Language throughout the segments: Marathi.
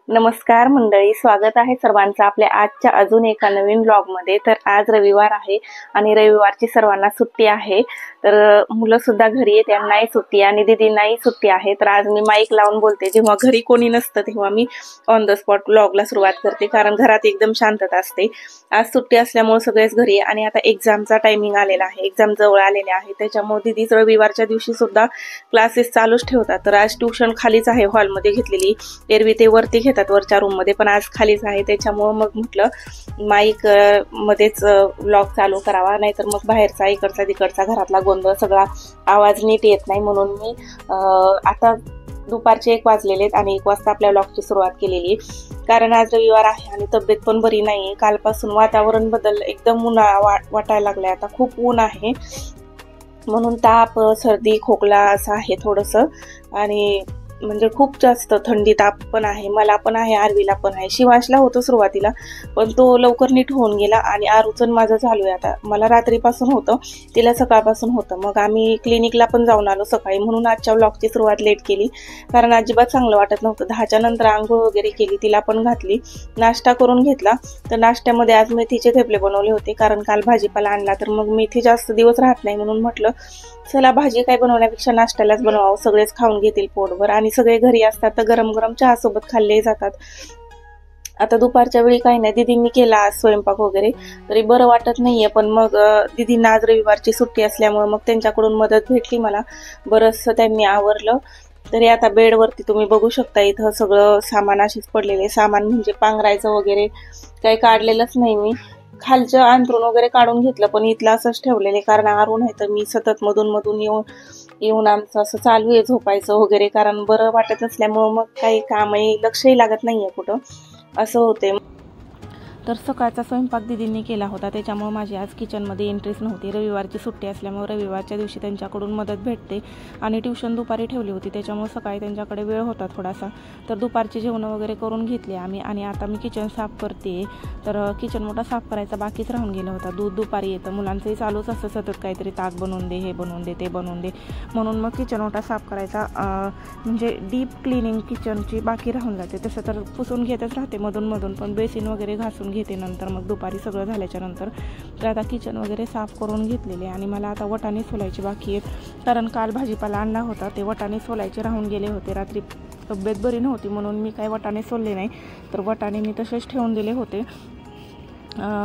नमस्कार मंडळी, स्वागत आहे सर्वांचं आपल्या आजच्या अजून एका नवीन व्लॉगमध्ये। तर आज रविवार आहे आणि रविवारची सर्वांना सुट्टी आहे। तर मुलं सुद्धा घरी आहेत, त्यांनाही सुट्टी आणि दीदींनाही सुट्टी आहे। तर आज मी माईक लावून बोलते, जेव्हा घरी कोणी नसतं तेव्हा मी ऑन द स्पॉट व्लॉगला सुरुवात करते, कारण घरात एकदम शांतता असते। आज सुट्टी असल्यामुळे सगळेच घरी आणि आता एक्झामचा टायमिंग आलेला आहे, एक्झाम जवळ आलेले आहे, त्याच्यामुळे दीदी रविवारच्या दिवशी सुद्धा क्लासेस चालूच ठेवतात। तर आज ट्यूशन खालीच आहे, हॉलमध्ये घेतलेली, एरवी ते वरती घेतात वरच्या रूम मध्ये, पण आज खालीच आहे, त्याच्यामुळे मग म्हटलं माईक मध्येच व्लॉग चालू करावा, नाहीतर मग बाहेरचा इकडचा तिकडचा घरातला गोंधळ सगळा आवाज नीट येत नाही। म्हणून मी आता दुपारचे 1 वाजलेले आहेत आणि 1 वाजता आपल्या व्लॉगची सुरुवात केलेली, कारण आज रविवार आहे आणि तब्येत पण बरी नाही। कालपासून वातावरण बदल एकदम उन्हाळा वाटायला लागलाय, आता खूप ऊन आहे, म्हणून ताप सर्दी खोकला असं आहे थोडंसं, आणि म्हणजे खूप जास्त थंडी ताप पण आहे, मला पण आहे, आरवीला पण आहे। शिवांशला होतं सुरुवातीला, पण तो लवकर नीट होऊन गेला आणि आरूचं माझं चालू आहे आता। मला रात्रीपासून होतं, तिला सकाळपासून होतं, मग आम्ही क्लिनिकला पण जाऊन आलो सकाळी, म्हणून आजच्या व्लॉगची सुरुवात लेट केली, कारण अजिबात चांगलं वाटत नव्हतं। 10च्या नंतर आंघोळ वगैरे केली, तिला पण घातली, नाश्ता करून घेतला। तर नाश्त्यामध्ये आज मेथीचे थेपले बनवले होते, कारण काल भाजीपाला आणला, तर मग मेथी जास्त दिवस राहत नाही, म्हणून म्हटलं चला भाजी काय बनवण्यापेक्षा नाश्त्यालाच बनवावं, सगळेच खाऊन घेतील पोटभर, आणि सगळे घरी असतात तर गरम गरम चहा सोबत खाल्ले जातात। आता दुपारच्या वेळी काही नाही, दीदींनी केला आज स्वयंपाक वगैरे, तरी बरं वाटत नाहीये, पण मग दीदींना आज रविवारची सुट्टी असल्यामुळे मग त्यांच्याकडून मदत भेटली मला, बरंचसं त्यांनी आवरलं। तरी आता बेडवरती तुम्ही बघू शकता, इथं सगळं सामान अशीच पडलेले, सामान म्हणजे पांघरायचं वगैरे काही काढलेलंच नाही मी, खालचं अंथरूण वगैरे काढून घेतलं, पण इथलं असंच ठेवलेले, कारण आरून आहे तर मी सतत मधून येऊन आमचं असं चालू आहे झोपायचं वगैरे, कारण बरं वाटत नसल्यामुळं मग काही कामही लक्षही लागत नाहीये कुठं, असं होते। तर सकाळचा स्वयंपाक दीदींनी केला होता, त्याच्यामुळे माझी आज किचनमध्ये एंट्रीच नव्हती। रविवारची सुट्टी असल्यामुळे रविवारच्या दिवशी त्यांच्याकडून मदत भेटते, आणि ट्यूशन दुपारी ठेवली होती, त्याच्यामुळे सकाळी त्यांच्याकडे वेळ होता थोडासा, तर दुपारची जेवणं वगैरे करून घेतली आम्ही, आणि आता मी किचन साफ करते। तर किचन मोठा साफ करायचा बाकीच राहून गेला होता, दूध दुपारी येतं, मुलांचंही चालूच असतं सतत काहीतरी, ताक बनवून दे, हे बनवून दे, ते बनवून दे, म्हणून मग किचन मोठा साफ करायचा, म्हणजे डीप क्लिनिंग किचनची बाकी राहून जाते। तसं तर पुसून घेतच राहते मधून, पण बेसिन वगैरे घासून घेते नंतर, मग दुपारी सगळं झाल्याच्या नंतर। तर आता किचन वगैरे साफ करून घेतलेले, आणि मला आता वटाणे सोलायचे बाकी आहेत, कारण काल भाजीपाला आणला होता, ते वटाणे सोलायचे राहून गेले होते, रात्री तब्येत बरी नव्हती म्हणून मी काही वटाणे सोलले नाही, तर वटाणे मी तसेच ठेवून दिले होते।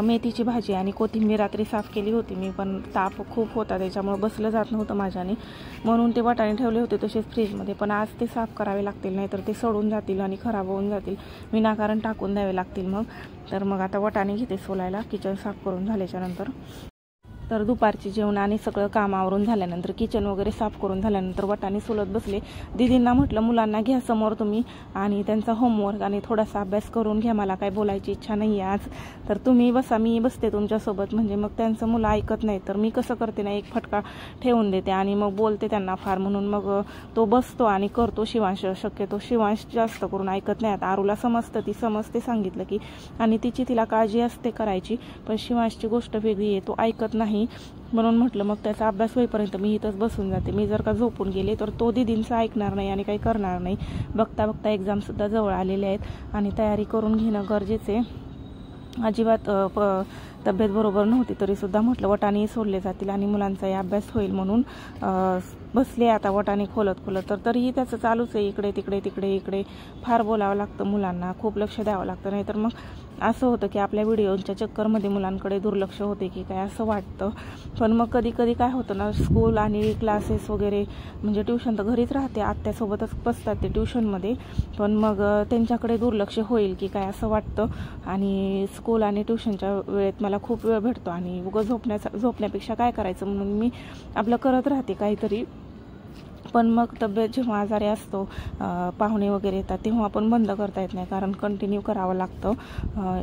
मेथीची भाजी आणि कोथिंबीर रात्री साफ केली होती मी, पण ताप खूप होता त्याच्यामुळे बसलं जात नव्हतं माझ्याने, म्हणून ते वाटाणे ठेवले होते तसेच फ्रीजमध्ये, पण आज ते साफ करावे लागतील, नाहीतर ते सडून जातील आणि खराब होऊन जातील, विनाकारण टाकून द्यावे लागतील मग। तर मग आता वाटाणे घेते सोलायला किचन साफ करून झाल्याच्या नंतर। तर दुपारची जेवण आणि सगळं काम आवरून झाल्यानंतर, किचन वगैरे साफ करून झाल्यानंतर वटाणे सोलत बसले। दीदींना म्हटलं मुलांना घ्या समोर तुम्ही आणि त्यांचा होमवर्क आणि थोडासा अभ्यास करून घ्या, मला काय बोलायची इच्छा नाही आहे आज, तर तुम्ही बसा, मी बसते तुमच्यासोबत, म्हणजे मग त्यांचं मुलं ऐकत नाही, तर मी कसं करते ना, एक फटका ठेवून देते आणि मग बोलते त्यांना फार, म्हणून मग तो बसतो आणि करतो शिवांश, शक्यतो शिवांश जास्त करून ऐकत नाही। आता आरूला समजतं, ती समजते सांगितलं की, आणि तिला काळजी असते करायची, पण शिवांशची गोष्ट वेगळी आहे, तो ऐकत नाही, म्हणून म्हटलं मग त्याचा अभ्यास होईपर्यंत मी इथंच बसून जाते। मी जर का झोपून गेले तर तो दीदींचं ऐकणार नाही आणि काही करणार नाही। बघता बघता एक्झामसुद्धा जवळ आलेले आहेत आणि तयारी करून घेणं गरजेचे। अजिबात तब्येत बरोबर नव्हती तरीसुद्धा म्हटलं वटाणे सोडले जातील आणि मुलांचाही अभ्यास होईल, म्हणून बसले आता वटाणे खोलत तर तरीही त्याचं चालूच आहे, इकडे फार बोलावं लागतं मुलांना, खूप लक्ष द्यावं लागतं, नाहीतर मग असं होतं की आपल्या व्हिडिओच्या चक्करमध्ये मुलांकडे दुर्लक्ष होते की काय असं वाटतं। पण मग कधी काय होतं ना, स्कूल आणि क्लासेस वगैरे, म्हणजे ट्यूशन तर घरीच राहते, आत्यासोबतच बसतात ते ट्यूशनमध्ये, पण मग त्यांच्याकडे दुर्लक्ष होईल की काय असं वाटतं, आणि स्कूल आणि ट्यूशनच्या वेळेत मला खूप वेळ भेटतो, आणि उगाच झोपण्यापेक्षा काय करायचं म्हणून मी आपलं करत राहते काहीतरी। पण मग तब्येत जेव्हा आजारी असतो, पाहुणे वगैरे येतात, तेव्हा आपण बंद करता येत नाही, कारण कंटिन्यू करावं लागतं,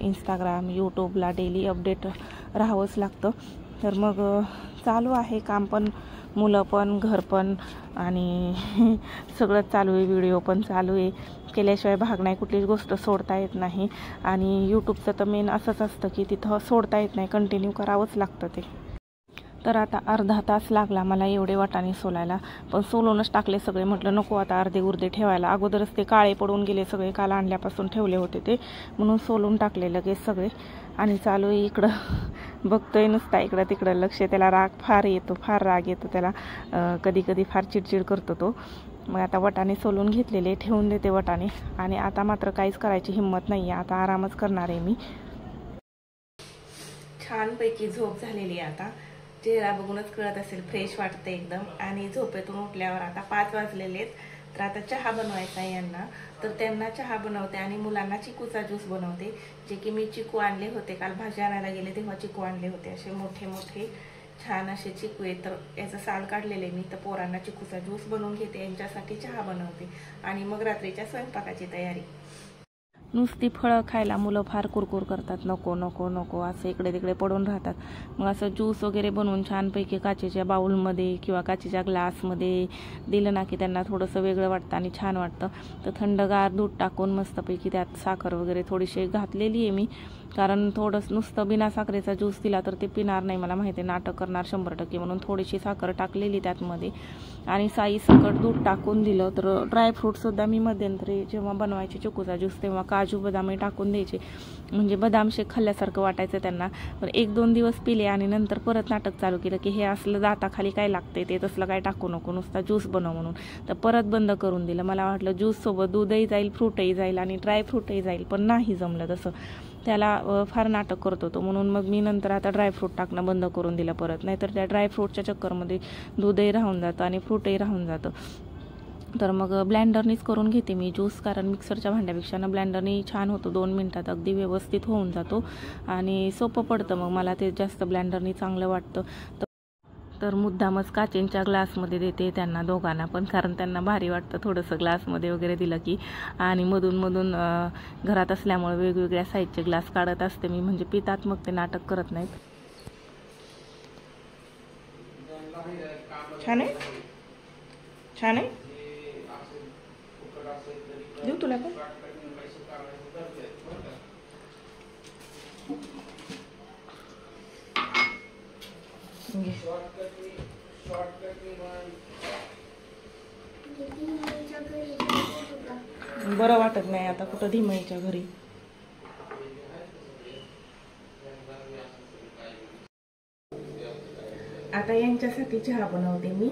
इंस्टाग्राम यूट्यूबला डेली अपडेट राहावंच लागतं। तर मग चालू आहे काम पण, मुलं पण, घर पण, आणि सगळंच चालू आहे, व्हिडिओ पण चालू आहे, केल्याशिवाय भाग नाही, कुठलीच गोष्ट सोडता येत नाही, आणि यूट्यूबचं तर मेन असंच असतं की तिथं सोडता येत नाही, कंटिन्यू करावंच लागतं ते। तर आता अर्धा तास लागला मला एवढे वाटाणे सोलायला, पण सोलूनच टाकले सगळे. म्हटलं नको आता अर्धे उर्धे ठेवायला, अगोदरच ते काळे पडून गेले सगळे, काल आणल्यापासून ठेवले होते ते, म्हणून सोलून टाकले लगेच सगळे. आणि चालू आहे इकडं बघतोय नुसता इकडं तिकडं लक्ष. त्याला राग फार येतो, फार राग येतो त्याला, कधी कधी फार चिडचिड करतो तो. मग आता वाटाणे सोलून घेतलेले, ठेवून देते वाटाणे. आणि आता मात्र काहीच करायची हिंमत नाही आहे, आता आरामच करणार आहे मी. छानपैकी झोप झालेली आहे आता, चेहरा बघूनच कळत असेल, फ्रेश वाटते एकदम. आणि झोपेतून उठल्यावर आता 5 वाजलेले आहेत. तर आता चहा बनवायचा आहे यांना, तर त्यांना चहा बनवते आणि मुलांना चिकूचा ज्यूस बनवते. जे की मी चिकू आणले होते, काल भाजी आणायला गेले तेव्हा चिकू आणले होते, असे मोठे मोठे छान असे चिकू आहे. तर याचं साल काढलेले मी, तर पोरांना चिकूचा ज्यूस बनवून घेते, यांच्यासाठी चहा बनवते आणि मग रात्रीच्या स्वयंपाकाची तयारी. नुसती फळं खायला मुलं फार कुरकुर करतात, नको नको नको असं इकडे तिकडे पडून राहतात. मग असं ज्यूस वगैरे बनवून छानपैकी काचेच्या बाउलमध्ये किंवा काचेच्या ग्लासमध्ये दिलं ना की त्यांना थोडंसं वेगळं वाटतं आणि छान वाटतं. तर थंडगार दूध टाकून मस्तपैकी त्यात साखर वगैरे थोडीशी घातलेली आहे मी, कारण थोडंसं नुसतं बिना साखरेचा ज्यूस दिला तर ते पिणार नाही, मला माहिती आहे नाटक करणार 100%, म्हणून थोडीशी साखर टाकलेली त्यातमध्ये. आणि साई सकट दूध टाकून दिलं. तर ड्रायफ्रूटसुद्धा मी मध्यंतरी जेव्हा बनवायचे चिकूचा ज्यूस तेव्हा काजू बदामही टाकून द्यायचे, म्हणजे बदाम शेक खाल्ल्यासारखं वाटायचं त्यांना. पण 1-2 दिवस पिले आणि नंतर परत नाटक चालू केलं की हे असलं दाताखाली काय लागते, ते तसलं काय टाकू नको, नुसता ज्यूस बनव म्हणून. तर परत बंद करून दिलं. मला वाटलं ज्यूससोबत दूधही जाईल, फ्रूटही जाईल आणि ड्रायफ्रूटही जाईल, पण नाही जमलं तसं, त्याला फार नाटक करत होतो. म्हणून मग मी नंतर आता ड्रायफ्रूट टाकणं बंद करून दिलं परत, नाहीतर त्या ड्रायफ्रूटच्या चक्करमध्ये दूधही राहून जातं आणि फ्रूटही राहून जातं. तर मग ब्लेंडरनीच करून घेते मी ज्यूस, कारण मिक्सरच्या भांड्यापेक्षा ना ब्लेंडरनी छान होतो, 2 मिनिटात अगदी व्यवस्थित होऊन जातो आणि सोपं पडतं. मग मला ते जास्त ब्लेंडरनी चांगलं वाटतं. तर मुद्दामच काचेंच्या ग्लासमध्ये देते त्यांना दोघांना पण, कारण त्यांना भारी वाटतं थोडंसं ग्लासमध्ये वगैरे दिलं की. आणि मधून मधून घरात असल्यामुळे वेगवेगळ्या साईजचे ग्लास काढत असते मी, म्हणजे पितात मग ते नाटक करत नाहीत. छान आहे, छान आहे, देऊ तुला पण. बरं वाटत नाही आता कुठं धीमईच्या घरी. आता यांच्यासाठी चहा बनवते मी.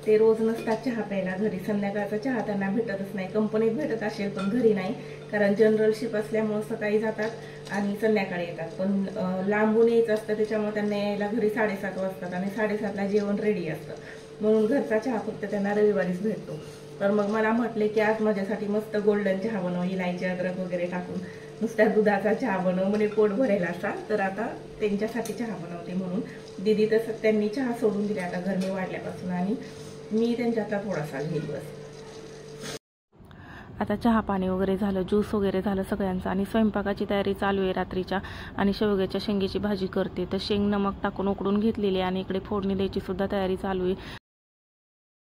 ते रोज नसतात चहा प्यायला घरी, संध्याकाळचा चहा त्यांना भेटतच नाही. कंपनीत भेटत असेल पण घरी नाही, कारण जनरल शिप असल्यामुळे सकाळी जातात आणि संध्याकाळी येतात. पण लांबून यायचं असतं, त्याच्यामुळे त्यांना यायला घरी 7:30 वाजतात आणि 7:30ला जेवण रेडी असतं. म्हणून घरचा चहा फक्त त्यांना रविवारीच भेटतो. तर मग मला म्हटले की आज माझ्यासाठी मस्त गोल्डन चहा बनव, इलायची अद्रक वगैरे टाकून, नुसत्या दुधाचा चहा बनव म्हणे, पोट भरेल असा. तर आता त्यांच्यासाठी चहा बनवते म्हणून. दीदी तसं त्यांनी चहा सोडून दिले आता गरमी वाढल्यापासून, आणि मी त्यांच्यातला थोडासा घेईल बस. आता चहा पाणी वगैरे झालं, ज्यूस वगैरे झालं सगळ्यांचं, आणि स्वयंपाकाची तयारी चालू आहे रात्रीच्या. आणि शेवग्याच्या शेंगेची भाजी करते, तर शेंग नमक टाकून उकडून घेतलेली आणि इकडे फोडणी द्यायची सुद्धा तयारी चालू आहे.